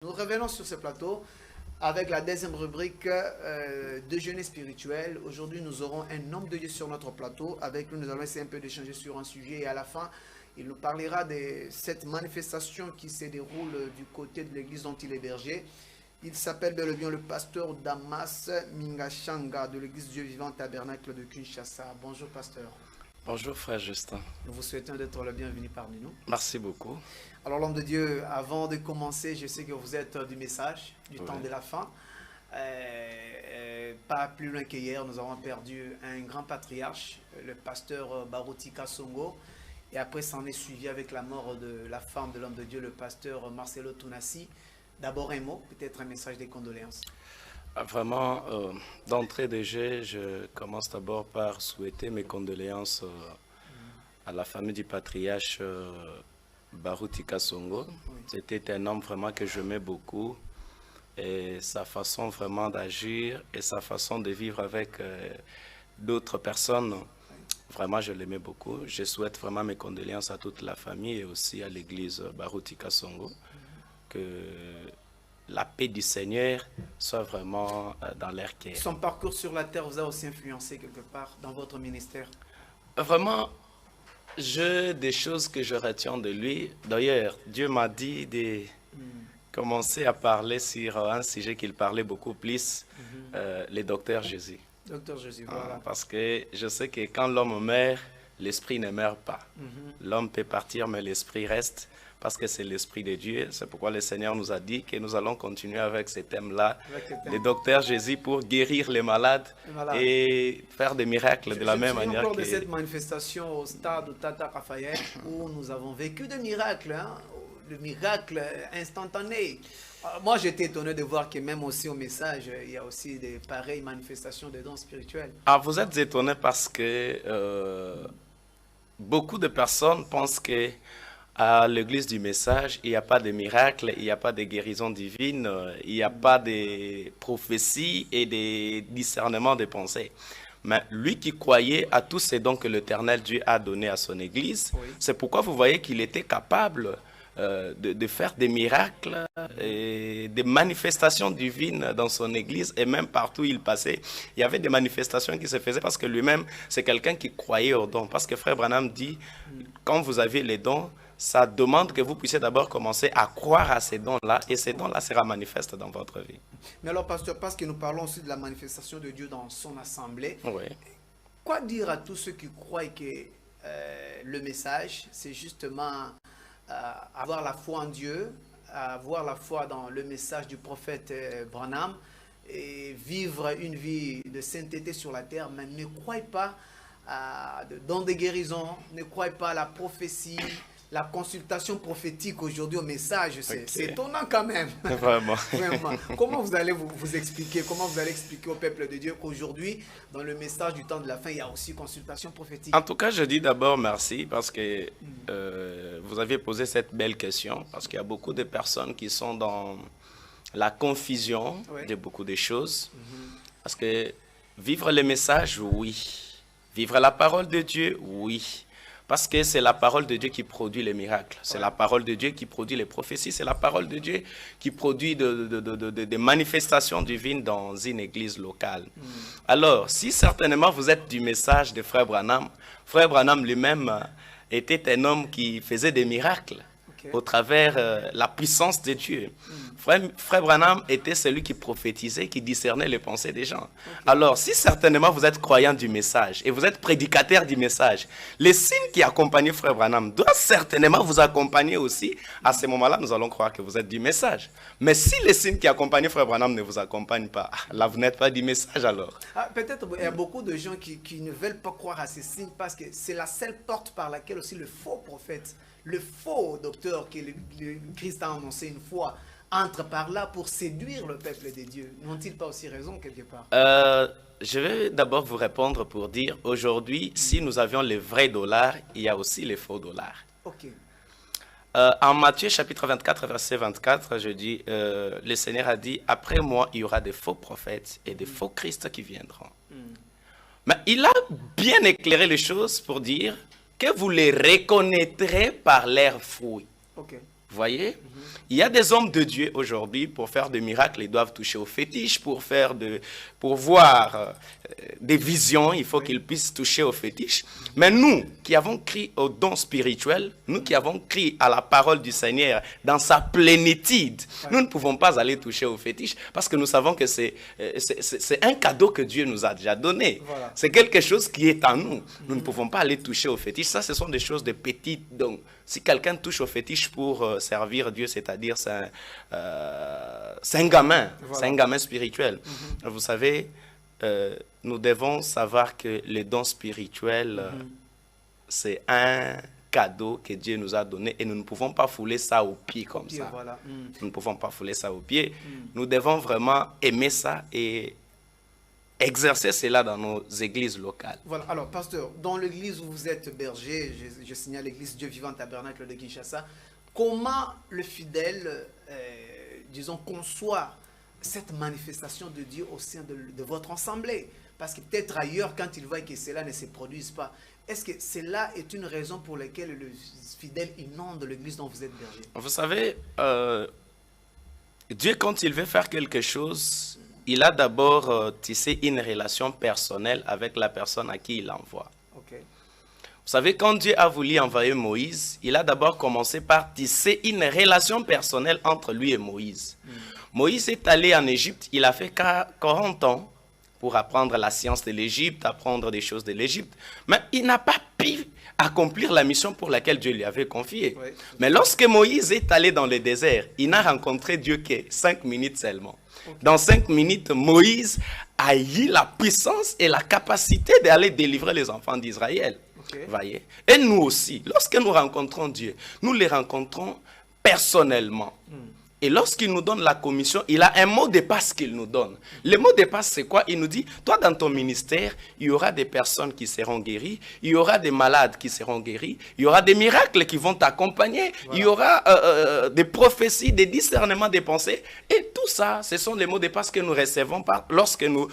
Nous revenons sur ce plateau avec la deuxième rubrique déjeuner spirituel. Aujourd'hui, nous aurons un homme de Dieu sur notre plateau. Avec lui, nous allons essayer un peu d'échanger sur un sujet et à la fin, il nous parlera de cette manifestation qui se déroule du côté de l'église dont il est berger. Il s'appelle bel et bien le pasteur Damas Mingashanga de l'église Dieu Vivant Tabernacle de Kinshasa. Bonjour pasteur. Bonjour frère Justin. Nous vous souhaitons d'être le bienvenu parmi nous. Merci beaucoup. Alors l'homme de Dieu, avant de commencer, je sais que vous êtes du message, du temps de la fin. Pas plus loin qu'hier, nous avons perdu un grand patriarche, le pasteur Baruti Kasongo. Et après, ça en est suivi avec la mort de la femme de l'homme de Dieu, le pasteur Marcelo Tunassi. D'abord un mot, peut-être un message de condoléances. Vraiment, d'entrée de jeu, je commence d'abord par souhaiter mes condoléances à la famille du patriarche Baruti Kasongo. Oui. C'était un homme vraiment que j'aimais beaucoup. Et sa façon vraiment d'agir et sa façon de vivre avec d'autres personnes, vraiment je l'aimais beaucoup. Je souhaite vraiment mes condoléances à toute la famille et aussi à l'église Baruti Kasongo. Que la paix du Seigneur soit vraiment dans l'air cœur. Son parcours sur la terre vous a aussi influencé quelque part dans votre ministère? Vraiment, j'ai des choses que je retiens de lui. D'ailleurs, Dieu m'a dit de commencer à parler sur un sujet qu'il parlait beaucoup plus, le docteur Jésus. Docteur Jésus, voilà. Parce que je sais que quand l'homme meurt, l'esprit ne meurt pas. L'homme peut partir, mais l'esprit reste. Parce que c'est l'Esprit de Dieu. C'est pourquoi le Seigneur nous a dit que nous allons continuer avec ce thème-là, le docteur Jésus, pour guérir les malades et faire des miracles de la même manière. Je me souviens encore de cette manifestation au stade Tata Raphaël où nous avons vécu des miracles, hein, le miracle instantané. Moi, j'étais étonné de voir que même aussi au message, il y a aussi des pareilles manifestations de dons spirituels. Ah, vous êtes étonné parce que beaucoup de personnes pensent que à l'église du message, il n'y a pas de miracles, il n'y a pas de guérison divine, il n'y a pas de prophéties et de discernement des pensées. Mais lui qui croyait à tous ces dons que l'Éternel Dieu a donnés à son église, c'est pourquoi vous voyez qu'il était capable de faire des miracles et des manifestations divines dans son église et même partout où il passait. Il y avait des manifestations qui se faisaient parce que lui-même, c'est quelqu'un qui croyait aux dons. Parce que Frère Branham dit, quand vous avez les dons, ça demande que vous puissiez d'abord commencer à croire à ces dons-là et ces dons-là seront manifestes dans votre vie. Mais alors, pasteur, parce que nous parlons aussi de la manifestation de Dieu dans son assemblée, Oui. quoi dire à tous ceux qui croient que le message, c'est justement avoir la foi en Dieu, avoir la foi dans le message du prophète Branham et vivre une vie de sainteté sur la terre, mais ne croyez pas dans des guérisons, ne croyez pas à la prophétie, la consultation prophétique aujourd'hui au message, c'est étonnant quand même. Vraiment. Vraiment. Comment vous allez vous expliquer, comment vous allez expliquer au peuple de Dieu qu'aujourd'hui, dans le message du temps de la fin, il y a aussi consultation prophétique? En tout cas, je dis d'abord merci parce que vous avez posé cette belle question, parce qu'il y a beaucoup de personnes qui sont dans la confusion de beaucoup de choses. Parce que vivre le message, oui. Vivre la parole de Dieu, oui. Parce que c'est la parole de Dieu qui produit les miracles. C'est la parole de Dieu qui produit les prophéties. C'est la parole de Dieu qui produit des manifestations divines dans une église locale. Alors, si certainement vous êtes du message de Frère Branham lui-même était un homme qui faisait des miracles au travers la puissance de Dieu. Frère Branham était celui qui prophétisait, qui discernait les pensées des gens. Alors, si certainement vous êtes croyant du message et vous êtes prédicateur du message, les signes qui accompagnent Frère Branham doivent certainement vous accompagner aussi. À ce moment-là, nous allons croire que vous êtes du message. Mais si les signes qui accompagnent Frère Branham ne vous accompagnent pas, là, vous n'êtes pas du message alors. Peut-être il y a beaucoup de gens qui ne veulent pas croire à ces signes parce que c'est la seule porte par laquelle aussi le faux prophète, le faux docteur que le Christ a annoncé une fois, entre par là pour séduire le peuple de Dieu. N'ont-ils pas aussi raison quelque part? Je vais d'abord vous répondre pour dire, aujourd'hui, si nous avions les vrais dollars, il y a aussi les faux dollars. Ok. En Matthieu chapitre 24, verset 24, je dis, le Seigneur a dit, après moi, il y aura des faux prophètes et des faux Christ qui viendront. Mais il a bien éclairé les choses pour dire que vous les reconnaîtrez par leurs fruits. Ok. Vous voyez? Il y a des hommes de Dieu aujourd'hui, pour faire des miracles, ils doivent toucher aux fétiches. Pour voir des visions, il faut qu'ils puissent toucher aux fétiches. Mais nous, qui avons crié au don spirituel, nous qui avons crié à la parole du Seigneur dans sa plénitude, nous ne pouvons pas aller toucher aux fétiches parce que nous savons que c'est un cadeau que Dieu nous a déjà donné. Voilà. C'est quelque chose qui est en nous. Nous ne pouvons pas aller toucher aux fétiches. Ça, ce sont des choses de petites. Donc, si quelqu'un touche aux fétiches pour servir Dieu, c'est-à-dire c'est un gamin, voilà. C'est un gamin spirituel. Vous savez, nous devons savoir que les dons spirituels, c'est un cadeau que Dieu nous a donné et nous ne pouvons pas fouler ça aux pieds comme ça. Voilà. Nous ne pouvons pas fouler ça aux pieds. Nous devons vraiment aimer ça et exercer cela dans nos églises locales. Voilà, alors pasteur, dans l'église où vous êtes berger, je signale l'église Dieu Vivant Tabernacle de Kinshasa, comment le fidèle, disons, conçoit cette manifestation de Dieu au sein de votre assemblée? Parce que peut-être ailleurs, quand il voit que cela ne se produise pas, est-ce que cela est une raison pour laquelle le fidèle inonde l'église dont vous êtes berger? Vous savez, Dieu, quand il veut faire quelque chose, il a d'abord tissé une relation personnelle avec la personne à qui il envoie. Okay. Vous savez, quand Dieu a voulu envoyer Moïse, il a d'abord commencé par tisser une relation personnelle entre lui et Moïse. Moïse est allé en Égypte, il a fait 40 ans pour apprendre la science de l'Égypte, apprendre des choses de l'Égypte. Mais il n'a pas pu accomplir la mission pour laquelle Dieu lui avait confié. Oui. Mais lorsque Moïse est allé dans le désert, il n'a rencontré Dieu que 5 minutes seulement. Okay. Dans 5 minutes, Moïse a eu la puissance et la capacité d'aller délivrer les enfants d'Israël. Okay. Voyez? Et nous aussi, lorsque nous rencontrons Dieu, nous les rencontrons personnellement. Et lorsqu'il nous donne la commission, il a un mot de passe qu'il nous donne. Le mot de passe, c'est quoi? Il nous dit, toi, dans ton ministère, il y aura des personnes qui seront guéries, il y aura des malades qui seront guéris, il y aura des miracles qui vont t'accompagner, voilà. Il y aura des prophéties, des discernements des pensées. Et tout ça, ce sont les mots de passe que nous recevons lorsque nous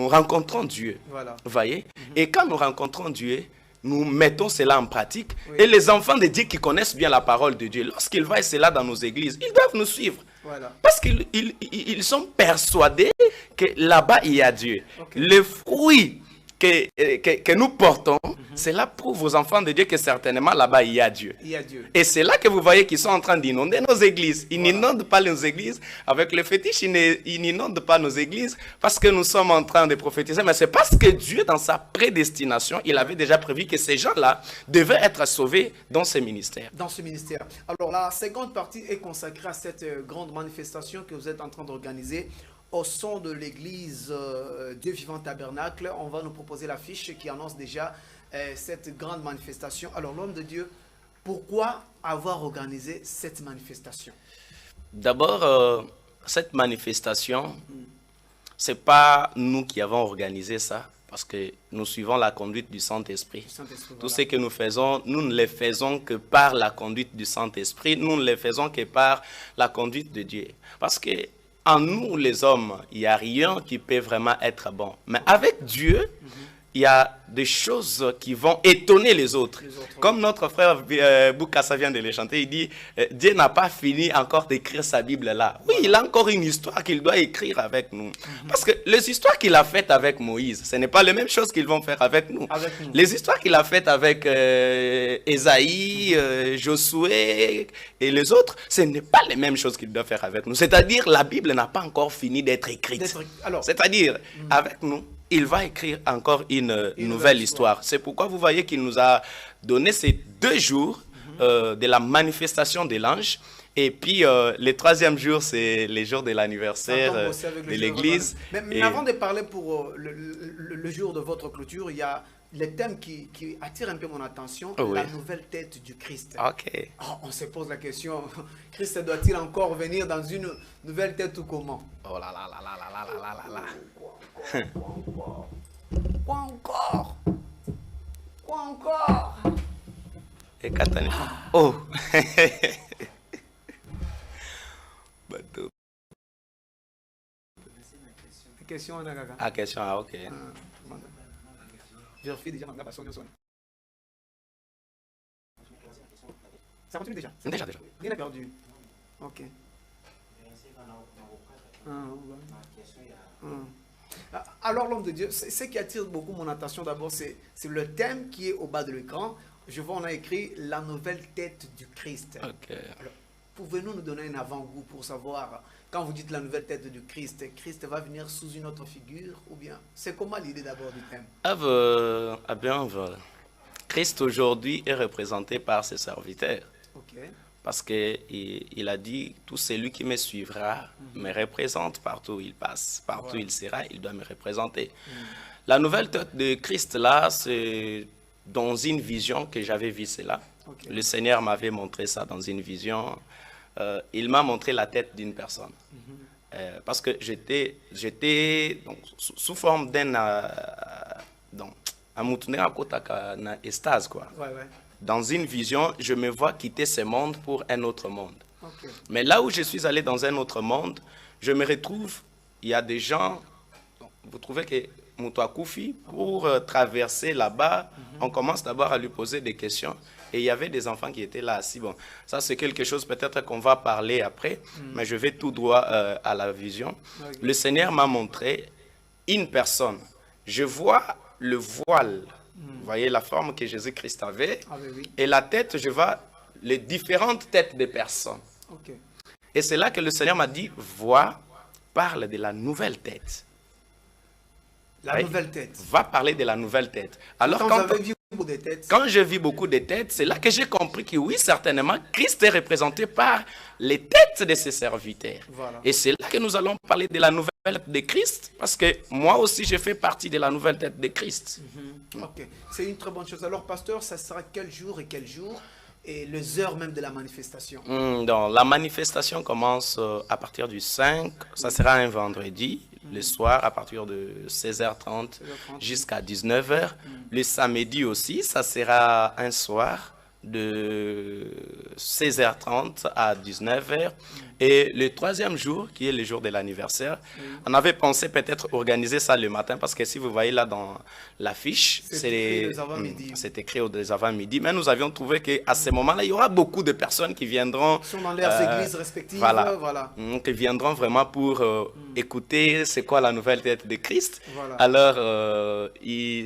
rencontrons Dieu. Voilà. Vous voyez? Et quand nous rencontrons Dieu, nous mettons cela en pratique. Oui. Et les enfants de Dieu qui connaissent bien la parole de Dieu, lorsqu'ils voient cela dans nos églises, ils doivent nous suivre. Voilà. Parce qu'ils sont persuadés que là-bas, il y a Dieu. Okay. Le fruit que nous portons, cela prouve aux enfants de Dieu que certainement là-bas, il y a Dieu. Il y a Dieu. Et c'est là que vous voyez qu'ils sont en train d'inonder nos églises. Ils n'inondent pas nos églises avec le fétiche, ils n'inondent pas nos églises parce que nous sommes en train de prophétiser. Mais c'est parce que Dieu, dans sa prédestination, il avait déjà prévu que ces gens-là devaient être sauvés dans ce ministère. Dans ce ministère. Alors, la seconde partie est consacrée à cette grande manifestation que vous êtes en train d'organiser. Au son de l'église Dieu Vivant Tabernacle, on va nous proposer l'affiche qui annonce déjà cette grande manifestation. Alors, l'homme de Dieu, pourquoi avoir organisé cette manifestation? D'abord, cette manifestation, ce n'est pas nous qui avons organisé ça, parce que nous suivons la conduite du Saint-Esprit. Tout ce que nous faisons, nous ne le faisons que par la conduite du Saint-Esprit, nous ne le faisons que par la conduite de Dieu. Parce que en nous, les hommes, il n'y a rien qui peut vraiment être bon. Mais avec Dieu, il y a des choses qui vont étonner les autres. Comme notre frère Boukassa vient de le chanter, il dit, Dieu n'a pas fini encore d'écrire sa Bible là. Oui, il a encore une histoire qu'il doit écrire avec nous. Parce que les histoires qu'il a faites avec Moïse, ce n'est pas les mêmes choses qu'ils vont faire avec nous. Les histoires qu'il a faites avec Ésaïe, Josué et les autres, ce n'est pas les mêmes choses qu'il doit faire avec nous. C'est-à-dire, la Bible n'a pas encore fini d'être écrite. C'est-à-dire, avec nous, il va écrire encore une nouvelle histoire. C'est pourquoi vous voyez qu'il nous a donné ces 2 jours de la manifestation de l'ange. Et puis, le 3e jour, c'est le jour de l'anniversaire de l'église. Mais avant de parler pour le jour de votre clôture, il y a le thème qui attire un peu mon attention, la nouvelle tête du Christ. Okay. Oh, on se pose la question, Christ doit-il encore venir dans une nouvelle tête ou comment? Oh là là là là là là là là là. Quoi encore? Quoi encore? Et Katani. Oh. Question on a gaga. Ah, question, ah, ok. Vérifie déjà ma personne. Ça continue déjà. Déjà. Rien n'est perdu. Ok. Alors l'homme de Dieu, ce qui attire beaucoup mon attention d'abord, c'est le thème qui est au bas de l'écran. Je vois, on a écrit la nouvelle tête du Christ. Okay. Alors, pouvez-vous nous donner un avant-goût pour savoir, quand vous dites la nouvelle tête du Christ, Christ va venir sous une autre figure ou bien c'est comment l'idée d'abord du thème? Christ aujourd'hui est représenté par ses serviteurs. Okay. Parce qu'il a dit, tout celui qui me suivra me représente partout où il passe. Partout où il sera, il doit me représenter. La nouvelle tête de Christ, là, c'est dans une vision que j'avais vue cela. Okay. Le Seigneur m'avait montré ça dans une vision. Il m'a montré la tête d'une personne. Parce que j'étais sous forme d'un... estase, quoi. Ouais, ouais. Dans une vision, je me vois quitter ce monde pour un autre monde. Okay. Mais là où je suis allé dans un autre monde, je me retrouve, il y a des gens, vous trouvez que Moutouakoufi, pour traverser là-bas, on commence d'abord à lui poser des questions. Et il y avait des enfants qui étaient là assis. Bon, ça c'est quelque chose peut-être qu'on va parler après, mais je vais tout droit à la vision. Okay. Le Seigneur m'a montré une personne. Je vois le voile. Vous voyez la forme que Jésus-Christ avait. Ah, oui, oui. Et la tête, je vois les différentes têtes des personnes. Okay. Et c'est là que le Seigneur m'a dit, vois, parle de la nouvelle tête. La nouvelle tête. Va parler de la nouvelle tête. Alors quand je vis beaucoup de têtes, c'est là que j'ai compris que oui, certainement, Christ est représenté par les têtes de ses serviteurs. Voilà. Et c'est là que nous allons parler de la nouvelle tête de Christ, parce que moi aussi, je fais partie de la nouvelle tête de Christ. Ok, c'est une très bonne chose. Alors, pasteur, ça sera quel jour et les heures même de la manifestation? Donc, la manifestation commence à partir du 5, ça sera un vendredi, le soir à partir de 16h30 jusqu'à 19h. Le samedi aussi, ça sera un soir de 16h30 à 19h. Et le troisième jour, qui est le jour de l'anniversaire, on avait pensé peut-être organiser ça le matin, parce que si vous voyez là dans l'affiche, c'est écrit aux avant-midi. Mais nous avions trouvé qu'à ce moment-là, il y aura beaucoup de personnes qui viendront... Ils sont dans leurs églises respectives. Voilà. Qui viendront vraiment pour écouter c'est quoi la nouvelle tête de Christ. Voilà. Alors,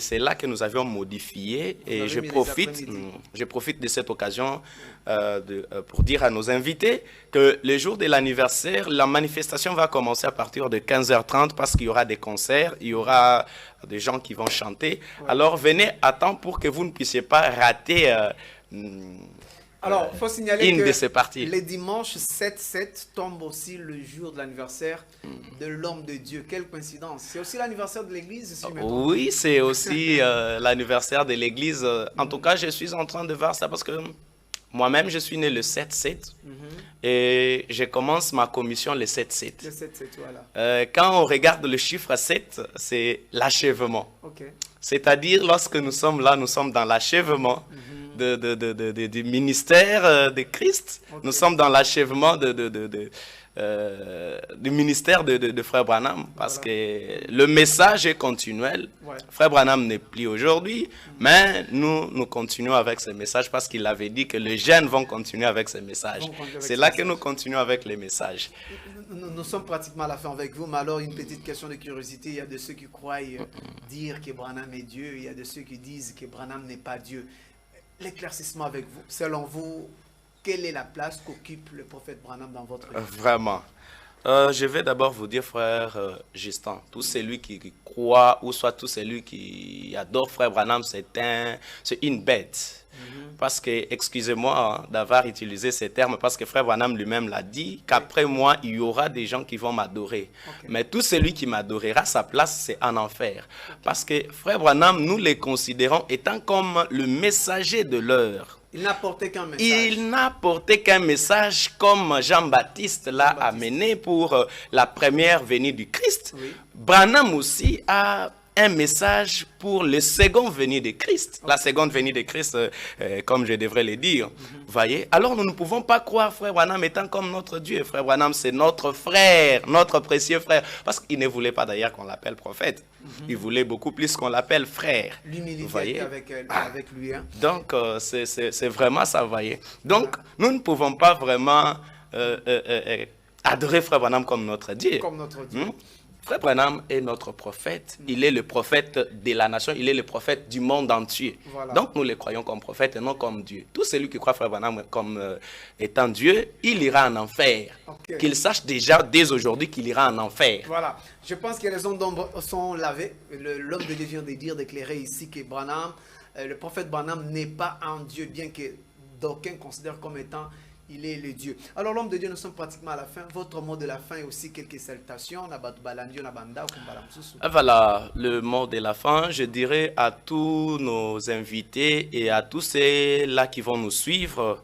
c'est là que nous avions modifié. Et je profite de cette occasion pour dire à nos invités que le jour de l'anniversaire, la manifestation va commencer à partir de 15h30 parce qu'il y aura des concerts, il y aura des gens qui vont chanter. Ouais. Alors venez à temps pour que vous ne puissiez pas rater alors, il faut signaler une de ces parties. Les dimanches 7-7 tombe aussi le jour de l'anniversaire de l'homme de Dieu. Quelle coïncidence. C'est aussi l'anniversaire de l'église? Oui, c'est aussi l'anniversaire de l'église. En tout cas, je suis en train de voir ça parce que moi-même, je suis né le 7-7 et je commence ma commission le 7-7. Le 7-7, voilà. Quand on regarde le chiffre 7, c'est l'achèvement. Okay. C'est-à-dire, lorsque nous sommes là, nous sommes dans l'achèvement du ministère de Christ. Okay. Nous sommes dans l'achèvement du ministère de Frère Branham, parce que le message est continuel. Ouais. Frère Branham n'est plus aujourd'hui, mais nous continuons avec ce message parce qu'il avait dit que les jeunes vont continuer avec ce message. C'est là que nous continuons avec les messages. Nous sommes pratiquement à la fin avec vous, mais alors une petite question de curiosité. Il y a de ceux qui croient dire que Branham est Dieu, il y a de ceux qui disent que Branham n'est pas Dieu. L'éclaircissement avec vous, selon vous, quelle est la place qu'occupe le prophète Branham dans votre vie? Vraiment. Je vais d'abord vous dire, frère Justin, tout celui qui croit, ou soit tout celui qui adore frère Branham, c'est une bête. Parce que, excusez-moi d'avoir utilisé ces termes, parce que frère Branham lui-même l'a dit, qu'après moi, il y aura des gens qui vont m'adorer. Okay. Mais tout celui qui m'adorera, sa place, c'est en enfer. Okay. Parce que frère Branham, nous les considérons étant comme le messager de l'heure. Il n'a porté qu'un message. Il n'a porté qu'un message comme Jean-Baptiste l'a amené pour la première venue du Christ. Oui. Branham aussi a un message pour le second venue de Christ. La seconde venue de Christ, comme je devrais le dire. Voyez? Alors nous ne pouvons pas croire frère Branham étant comme notre Dieu. Frère Branham, c'est notre frère, notre précieux frère. Parce qu'il ne voulait pas d'ailleurs qu'on l'appelle prophète. Il voulait beaucoup plus qu'on l'appelle frère. L'humilité avec lui. Hein? Donc, c'est vraiment ça, voyez. Donc, nous ne pouvons pas vraiment adorer frère Branham comme notre Dieu. Comme notre Dieu. Frère Branham est notre prophète. Il est le prophète de la nation. Il est le prophète du monde entier. Voilà. Donc, nous le croyons comme prophète et non comme Dieu. Tout celui qui croit frère Branham comme étant Dieu, il ira en enfer. Okay. Qu'il sache déjà dès aujourd'hui qu'il ira en enfer. Voilà. Je pense que les ondes d'ombre sont lavées. L'homme de Dieu vient de dire, d'éclairer ici que Branham, le prophète Branham n'est pas un Dieu, bien que d'aucuns considèrent comme étant il est le Dieu. Alors l'homme de Dieu, nous sommes pratiquement à la fin. Votre mot de la fin est aussi quelques salutations. Voilà, le mot de la fin, je dirais à tous nos invités et à tous ceux-là qui vont nous suivre,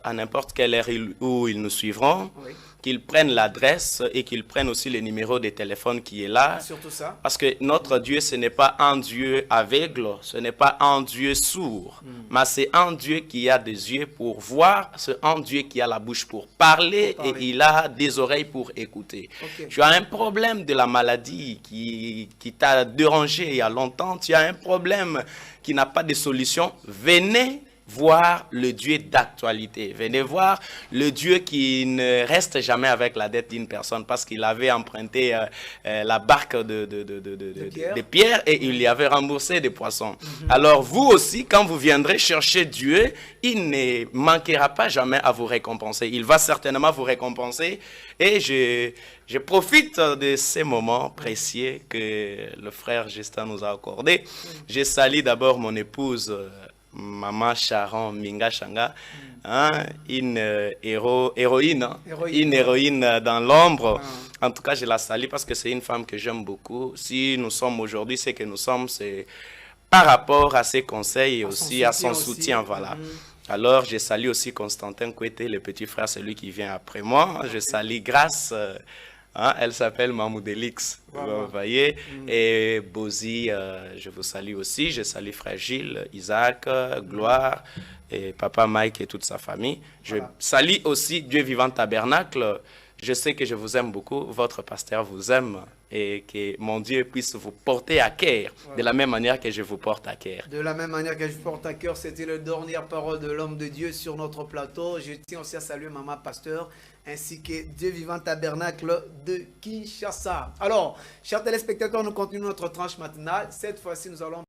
à n'importe quelle heure où ils nous suivront, oui, qu'ils prennent l'adresse et qu'ils prennent aussi le numéro de téléphone qui est là. Surtout ça. Parce que notre Dieu, ce n'est pas un Dieu aveugle, ce n'est pas un Dieu sourd, mais c'est un Dieu qui a des yeux pour voir, c'est un Dieu qui a la bouche pour parler et il a des oreilles pour écouter. Okay. Tu as un problème de la maladie qui t'a dérangé il y a longtemps, tu as un problème qui n'a pas de solution, venez voir le Dieu d'actualité. Venez voir le Dieu qui ne reste jamais avec la dette d'une personne parce qu'il avait emprunté la barque de Pierre et il y avait remboursé des poissons. Alors vous aussi, quand vous viendrez chercher Dieu, il ne manquera pas jamais à vous récompenser. Il va certainement vous récompenser et je profite de ces moments précieux que le frère Justin nous a accordés. Je salue d'abord mon épouse Maman Sharon Minga Shanga, hein, une héroïne dans l'ombre. En tout cas, je la salue parce que c'est une femme que j'aime beaucoup. Si nous sommes aujourd'hui, c'est que nous sommes, c'est par rapport à ses conseils et aussi à son soutien. Voilà. Alors, je salue aussi Constantin Kouete, le petit frère, celui qui vient après moi. Je salue Grâce. Hein, elle s'appelle Mamoudelix, vous voyez, et Bozi, je vous salue aussi, je salue frère Gilles, Isaac, Gloire, et papa Mike et toute sa famille. Je salue aussi Dieu Vivant Tabernacle, je sais que je vous aime beaucoup, votre pasteur vous aime, et que mon Dieu puisse vous porter à cœur, de la même manière que je vous porte à cœur. De la même manière que je vous porte à cœur, c'était la dernière parole de l'homme de Dieu sur notre plateau. Je tiens aussi à saluer Maman Pasteur, ainsi que Dieu Vivant Tabernacle de Kinshasa. Alors, chers téléspectateurs, nous continuons notre tranche matinale. Cette fois-ci, nous allons